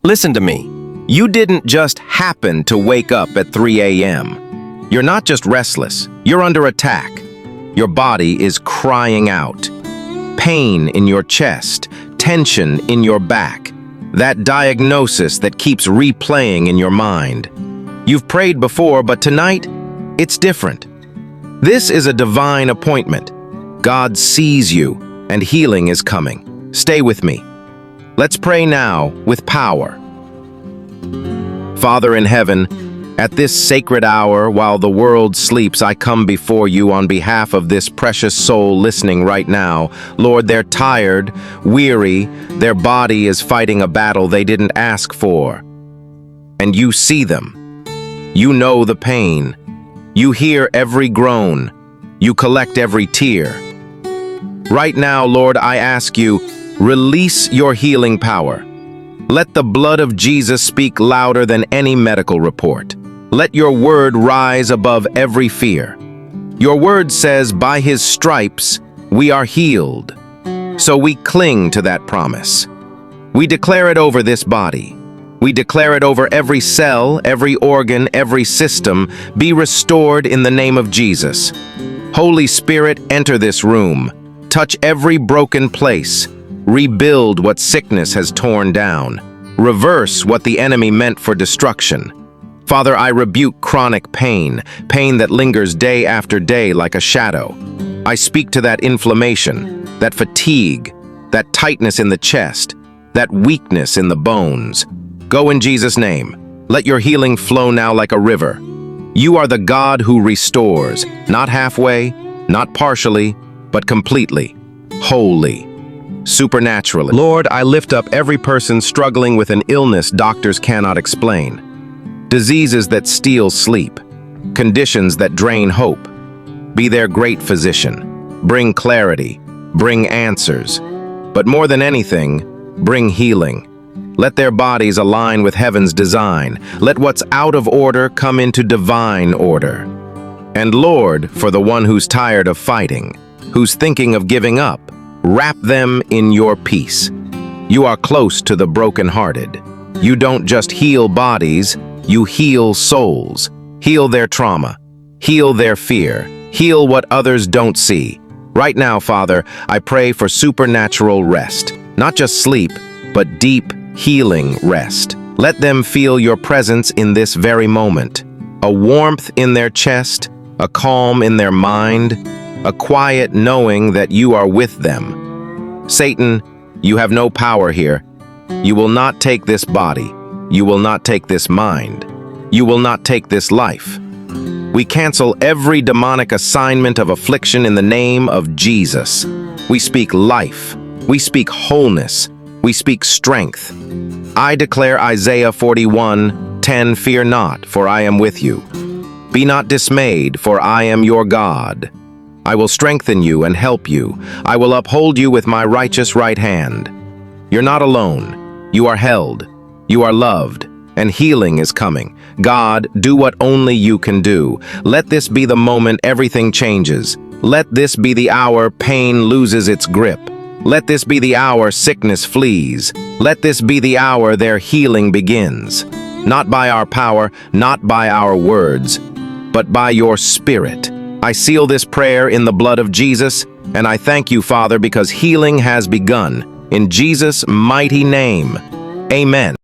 Listen to me. You didn't just happen to wake up at 3 a.m. You're not just restless, you're under attack. Your body is crying out. Pain in your chest, tension in your back. That diagnosis that keeps replaying in your mind. You've prayed before, but tonight, it's different. This is a divine appointment. God sees you, and healing is coming. Stay with me. Let's pray now with power. Father in heaven, at this sacred hour, while the world sleeps, I come before you on behalf of this precious soul listening right now. Lord, they're tired, weary, their body is fighting a battle they didn't ask for. And you see them. You know the pain. You hear every groan. You collect every tear. Right now, Lord, I ask you, release your healing power. Let the blood of Jesus speak louder than any medical report. Let your word rise above every fear. Your word says, by his stripes, we are healed. So we cling to that promise. We declare it over this body. We declare it over every cell, every organ, every system. Be restored in the name of Jesus. Holy Spirit, enter this room. Touch every broken place. Rebuild what sickness has torn down. Reverse what the enemy meant for destruction. Father, I rebuke chronic pain, pain that lingers day after day like a shadow. I speak to that inflammation, that fatigue, that tightness in the chest, that weakness in the bones. Go in Jesus' name. Let your healing flow now like a river. You are the God who restores, not halfway, not partially, but completely, wholly, supernaturally. Lord, I lift up every person struggling with an illness doctors cannot explain. Diseases that steal sleep, conditions that drain hope. Be their great physician. Bring clarity, bring answers. But more than anything, bring healing. Let their bodies align with heaven's design. Let what's out of order come into divine order. And Lord, for the one who's tired of fighting, who's thinking of giving up, wrap them in your peace. You are close to the brokenhearted. You don't just heal bodies, you heal souls. Heal their trauma. Heal their fear. Heal what others don't see. Right now, Father, I pray for supernatural rest. Not just sleep, but deep, healing rest. Let them feel your presence in this very moment. A warmth in their chest, a calm in their mind, a quiet knowing that you are with them. Satan, you have no power here. You will not take this body. You will not take this mind. You will not take this life. We cancel every demonic assignment of affliction in the name of Jesus. We speak life. We speak wholeness. We speak strength. I declare Isaiah 41:10, fear not, for I am with you. Be not dismayed, for I am your God. I will strengthen you and help you. I will uphold you with my righteous right hand. You're not alone. You are held. You are loved. And healing is coming. God, do what only you can do. Let this be the moment everything changes. Let this be the hour pain loses its grip. Let this be the hour sickness flees. Let this be the hour their healing begins. Not by our power, not by our words, but by your Spirit. I seal this prayer in the blood of Jesus, and I thank you, Father, because healing has begun. In Jesus' mighty name, amen.